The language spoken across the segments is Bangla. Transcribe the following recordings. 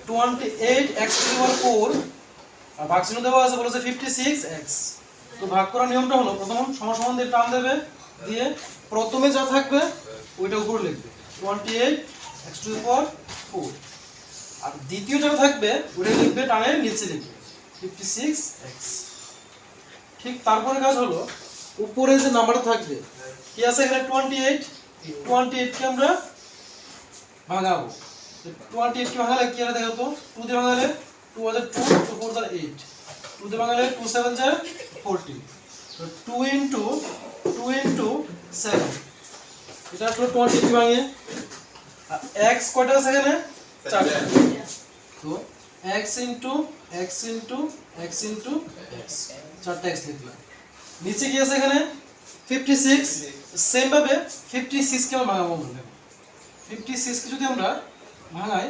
28x টু দি পাওয়ার 4 আর ভাগ চিহ্ন দেওয়া আছে বলেছে 56x। তো ভাগ করার নিয়মটা হলো প্রথম সমান দিয়ে টান দেবে, দিয়ে প্রথমে যা থাকবে ওইটা উপরে লিখবে 28x টু দি পাওয়ার 4, আর দ্বিতীয় যা থাকবে ওটা লিখবে টানে নিচে লিখবে 56x। ঠিক তারপরে কাজ হলো উপরে যে নাম্বারটা থাকবে কি আছে এখানে 28 কে আমরা ভাঙাবো। 28 কে ভাঙালে কি হবে দেখো তো, 2 দিয়ে ভাঙালে 2 আর 2 2 4 আর 8, 2 দিয়ে ভাঙালে 2 7 আর 14, তো 2 into 7 এটা আসলে 28 ভাঙে। আর x কয়টা আছে এখানে 4টা, তো x into x 4টা x লিখলাম। নিচে কি আছে এখানে 56, সেম ভাবে 56 কে আমরা ভাঙাবো। 56 কে যদি আমরা ভাঙাই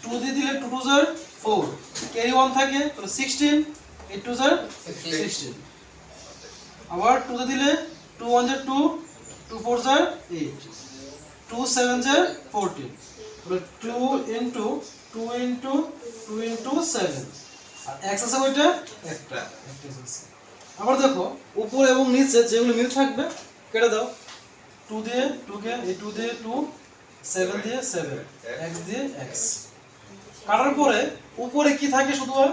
2 দিয়ে দিলে 2 2 আর 4 ক্যারি 1 থাকে তাহলে 16, 8 2 আর 16, আবার 2 দিয়ে দিলে 2 1 আর 2 2 4 আর 8 2 7 আর 14, তাহলে 2 into 7 আর x আছে কয়টা একটা। আবার দেখো উপরে এবং নিচে যেগুলো মিল থাকবে কেটে দাও, 2 দিয়ে 2 কে, এই 2 দিয়ে 2, 7 দিয়ে 7, x দিয়ে x। কাটার পরে উপরে কি থাকে শুধু আর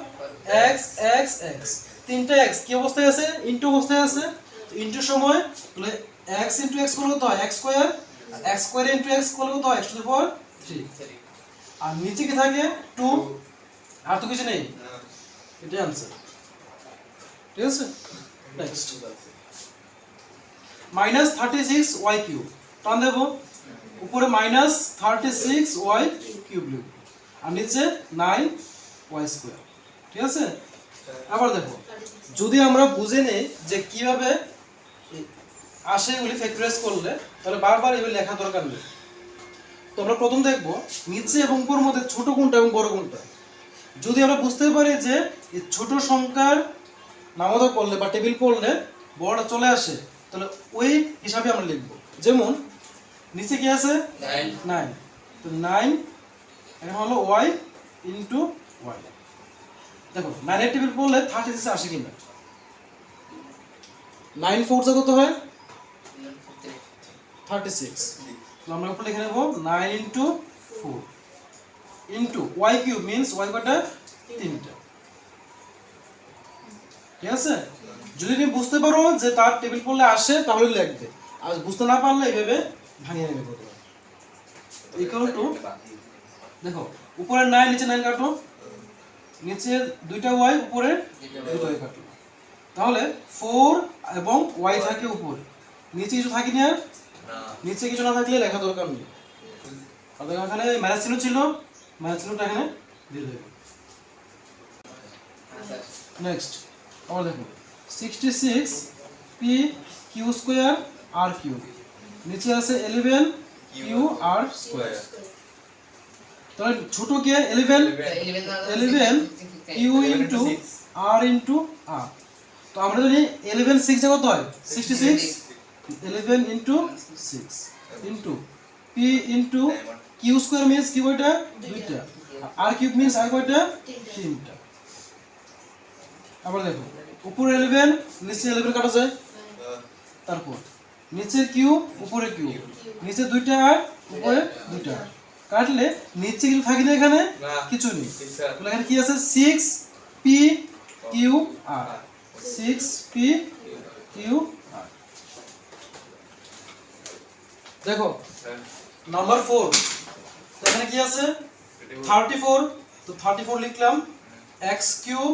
x x x, তিনটা x কি অবস্থায় আছে ইনটু অবস্থায় আছে। ইনটু সময় তাহলে x into x করলে কত হয় x স্কয়ার, আর x স্কয়ার into x করলে কত হয় x টু দি পাওয়ার 3, আর নিচে কি থাকে 2, আর তো কিছু নেই, এটাই आंसर। ঠিক আছে, নেক্সট -36y কিউব টান দেব, উপরে -36y কিউব লিখব আর নিচে 9y স্কয়ার। ঠিক আছে, আবার দেখো যদি আমরা বুঝে নেই যে কিভাবে আসে এগুলি ফ্যাক্টরাইজ করলে তাহলে বারবার এগুলি লেখা দরকার নেই। তো আমরা প্রথম দেখব নিচে এবং উপরের মধ্যে ছোট কোনটা এবং বড় কোনটা। যদি আমরা বুঝতে পারি যে এই ছোট সংখ্যার নামতা করলে বা টেবিল পড়লে বড়টা চলে আসে তাহলে ওই হিসাবে আমরা লিখব। যেমন নিচে কি আছে 9, তো 9 এখন হলো y into y। দেখো 9 এর টেবিল পড়লে 36 আসে কিনা, 9 4 কত হয় 36, তো আমরা উপরে লিখে নেব 9 into 4 into y cube means y কয়টা তিনটা। ঠিক আছে, যদি তুমি বুঝতে পারো যে তার টেবিল পড়লে আসে তাহলে লিখবে, আর বুঝতে না পারলে এইভাবে ভাঙিয়ে নেবে প্রথমে। ইকুয়াল টু দেখো উপরে 9 নিচে 9 কাটো, নিচে দুইটা y উপরে দুইটা y কাটো, তাহলে 4 এবং y থাকে উপরে, নিচে কিছু থাকে না, নিচে কিছু না থাকলে লেখা দরকার নেই। আর দেখো এখানে মাইনাস চিহ্ন ছিল, মাইনাস চিহ্নটা এখানে দিয়ে দেব। নেক্সট আবার দেখো 66 p q square r cube, নিচে আছে 11 q r স্কয়ার। তাহলে ছোট কে 11 q into r into r, তো আমরা জানি 11 6 কত হয় 66, 11 into 6 into p into q square means কি কয়টা দুইটা, আর r কিউব means আর কয়টা তিনটা। আবার দেখো উপরে 11 নিচে 11 কাটা যায়, তারপর নিচে কিউ উপরে কিউ, নিচে দুইটা আর উপরে দুইটা, কাটলে নিচে কিছু থাকে না, এখানে কিছু নেই, তাহলে এখানে কি আছে 6 p q r, 6 p q r। দেখো নাম্বার 4, এখানে কি আছে 34, তো 34 লিখলাম x cube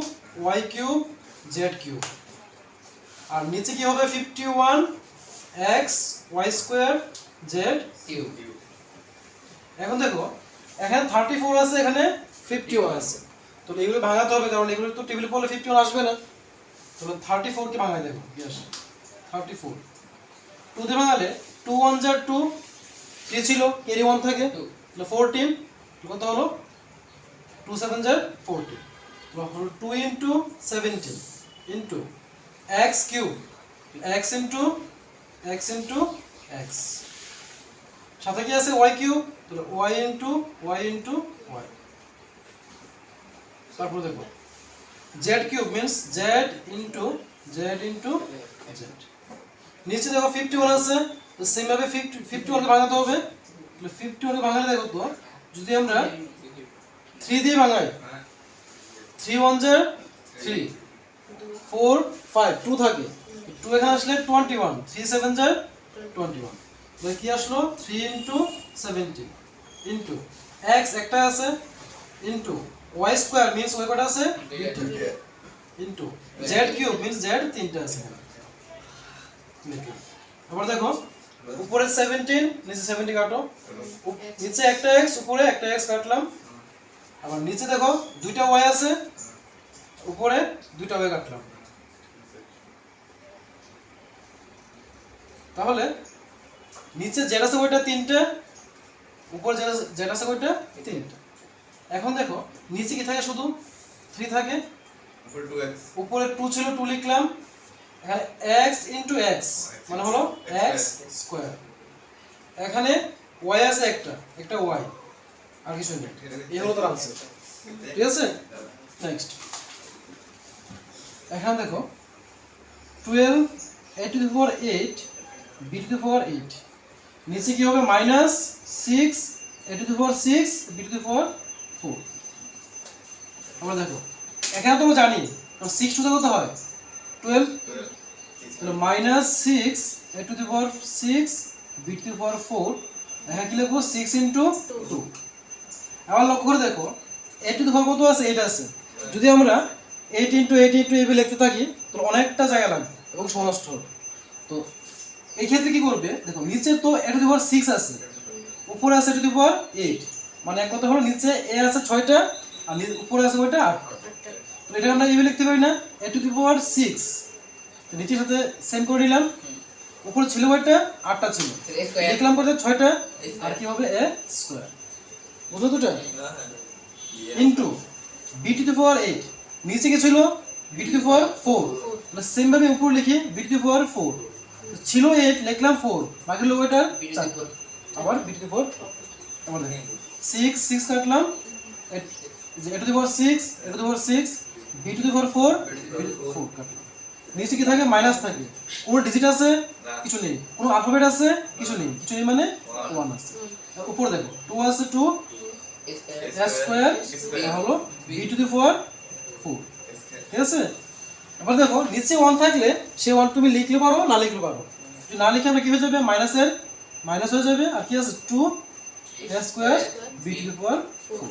y cube z cube, আর নিচে কি হবে 51 x y square z cube. এখন দেখো এখানে 34 আছে, এখানে 51 আছে, তো এগুলো ভাঙাতে হবে কারণ এগুলো তো টেবিলে পড়লে 51 আসবে না। তাহলে 34 কে ভাঙাই দেখো কি আসে 34, 2 দিয়ে ভাঙালে 2 1 যা 2, 3 ছিল ক্যারি 1 থাকে তাহলে 14, কত হলো 2 7 যা 14, তো হলো 2 into 17 into x cube, x into x, সাথে কি আছে y কিউব, তাহলে y into y, তারপর দেখো z cube means z into z নিচে দেখো 51 আছে, তো সেম ভাবে 51 কে ভাঙাতে হবে। তাহলে 51 কে ভাঙালে দেখো তো যদি আমরা 3 দিয়ে ভাঙাই 3 1 যা 3 4 5 2 থাকে, 2 এখানে আসলে 21 3 7 যা 21, তাহলে কি আসলো 3 ইনটু 17 ইনটু x একটা আছে into y square means y কত আছে into z cube means z তিনটা আছে লিখলাম। আবার দেখো উপরে 17 নিচে 70 কাটো, নিচে একটা x উপরে একটা x কাটলাম। আবার নিচে দেখো দুইটা y আছে উপরে দুইটা y কাটলাম। তাহলে নিচে z আছে ওইটা তিনটা, উপরে z আছে ওইটা তিনটা। এখন দেখো নিচে কি থাকে শুধু 3 থাকে, উপরে 2 ছিল 2 লিখলাম, এখানে x ইনটু x মানে হলো x স্কয়ার, এখানে y আছে একটা y আর কিছু নেই, এই হলো তার आंसर। ঠিক আছে, নেক্সট এখানে দেখো 12 a to the power 8 b to the power 8, নিচে কি হবে minus 6 a to the power 6 b to the power 4। আমরা দেখো এখানে তো আমরা জানি 6 টু দি কত হয় 12, তাহলে minus 6 a to the power 6 b to the power 4, এখানে কি লিখবো 6 ইনটু 2। আবার লক্ষ্য করে দেখো a টু দি পাওয়ার কত আছে 8 আছে, যদি আমরা 8 ইনটু 8 ইনটু এইভাবে লিখতে থাকি তো অনেকটা জায়গা লাগবে এবং সময় নষ্ট হবে। তো এই ক্ষেত্রে কি করবে দেখো নিচে তো a টু দি পাওয়ার 6 আছে, উপরে আছে a টু দি পাওয়ার 8, মানে এক কথা হলো নিচে a আছে 6টা আর উপরে আছে ওইটা 8টা। তো এটা আমরা এইভাবে লিখতে পারি না a টু দি পাওয়ার 6, তো নিচের সাথে সেম করে নিলাম, উপরে ছিল ওইটা 8টা ছিল, লিখলাম পরে 6টা আর কি হবে a স্কয়ার, বুঝলো দুটো into b to the power 8, নিচে কি ছিল b টু দি পাওয়ার 4, তাহলে সেম ভাবে উপরে লিখি b টু দি পাওয়ার 4, ছিল 8 লিখলাম 4 বাকি হলো ওইটা 4, আবার b টু দি পাওয়ার আবার দেখেন 6 কাটলাম a to the power 6 a to the power 6 b to the power 4 কাটলাম। নিচে কি থাকে মাইনাস থাকে, কোন ডিজিট আছে কিছু নেই, কোন অ্যালফাবেট আছে কিছু নেই মানে 1 আছে। উপরে দেখো 2 আছে 2 a স্কয়ার হলো b টু দি পাওয়ার 4। ঠিক আছে, এবার দেখো নিচে 1 থাকলে সে 1 তুমি লিখতে পারো না লিখতে পারো, যদি না লিখে আমরা কি হয়ে যাবে মাইনাস হয়ে যাবে, আর কি আছে 2 a square b to the power 4।